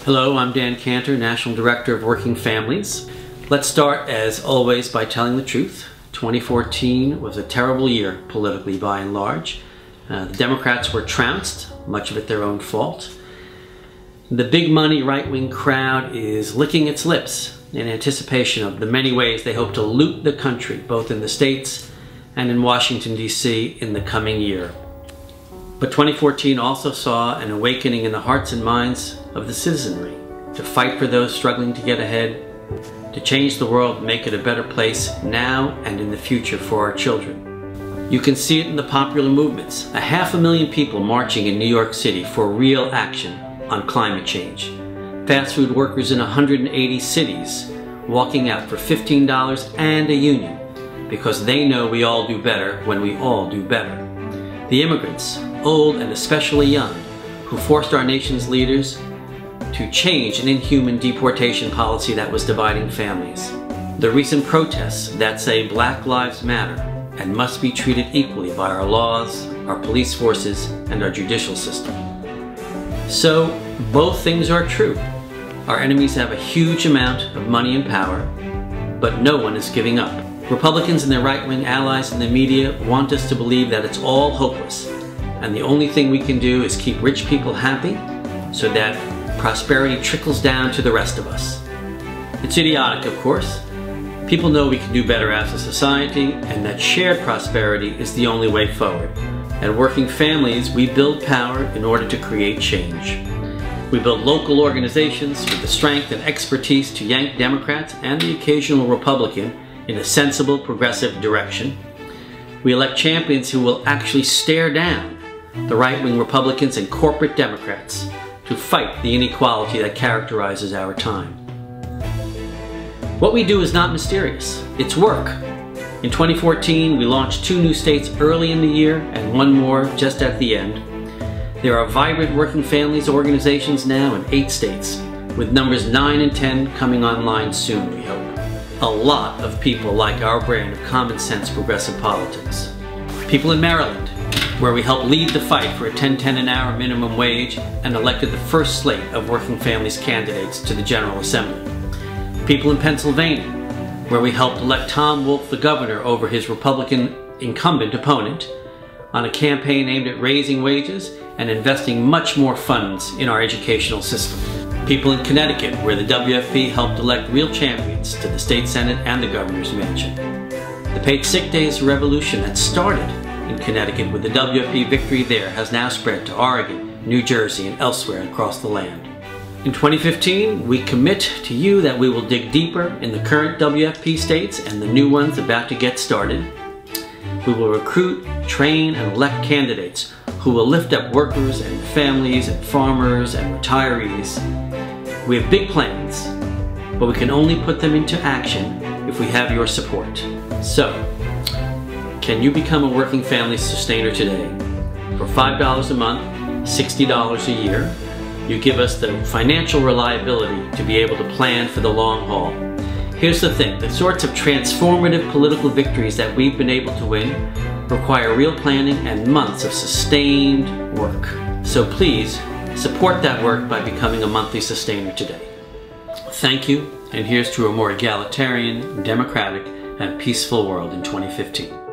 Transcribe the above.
Hello, I'm Dan Cantor, National Director of Working Families. Let's start, as always, by telling the truth. 2014 was a terrible year politically by and large. The Democrats were trounced, much of it their own fault. The big money right-wing crowd is licking its lips in anticipation of the many ways they hope to loot the country, both in the States and in Washington, D.C. in the coming year. But 2014 also saw an awakening in the hearts and minds of the citizenry to fight for those struggling to get ahead, to change the world, make it a better place now and in the future for our children. You can see it in the popular movements. 500,000 people marching in New York City for real action on climate change. Fast food workers in 180 cities walking out for $15 and a union because they know we all do better when we all do better. The immigrants, old and especially young, who forced our nation's leaders to change an inhuman deportation policy that was dividing families. The recent protests that say Black Lives Matter and must be treated equally by our laws, our police forces, and our judicial system. So, both things are true. Our enemies have a huge amount of money and power, but no one is giving up. Republicans and their right-wing allies in the media want us to believe that it's all hopeless, and the only thing we can do is keep rich people happy so that prosperity trickles down to the rest of us. It's idiotic, of course. People know we can do better as a society, and that shared prosperity is the only way forward. At Working Families, we build power in order to create change. We build local organizations with the strength and expertise to yank Democrats and the occasional Republican in a sensible, progressive direction. We elect champions who will actually stare down the right-wing Republicans and corporate Democrats to fight the inequality that characterizes our time. What we do is not mysterious. It's work. In 2014, we launched 2 new states early in the year and 1 more just at the end. There are vibrant Working Families organizations now in 8 states, with numbers 9 and 10 coming online soon, we hope. A lot of people like our brand of common sense progressive politics. People in Maryland, where we helped lead the fight for a $10.10 an hour minimum wage and elected the first slate of Working Families candidates to the General Assembly. People in Pennsylvania, where we helped elect Tom Wolf the governor over his Republican incumbent opponent on a campaign aimed at raising wages and investing much more funds in our educational system. People in Connecticut, where the WFP helped elect real champions to the state senate and the governor's mansion. The paid sick days revolution that started in Connecticut with the WFP victory there has now spread to Oregon, New Jersey, and elsewhere across the land. In 2015, we commit to you that we will dig deeper in the current WFP states and the new ones about to get started. We will recruit, train, and elect candidates who will lift up workers and families and farmers and retirees. We have big plans, but we can only put them into action if we have your support. So, can you become a Working Family sustainer today? For $5 a month, $60 a year, you give us the financial reliability to be able to plan for the long haul. Here's the thing, the sorts of transformative political victories that we've been able to win require real planning and months of sustained work. So please, support that work by becoming a monthly sustainer today. Thank you, and here's to a more egalitarian, democratic, and peaceful world in 2015.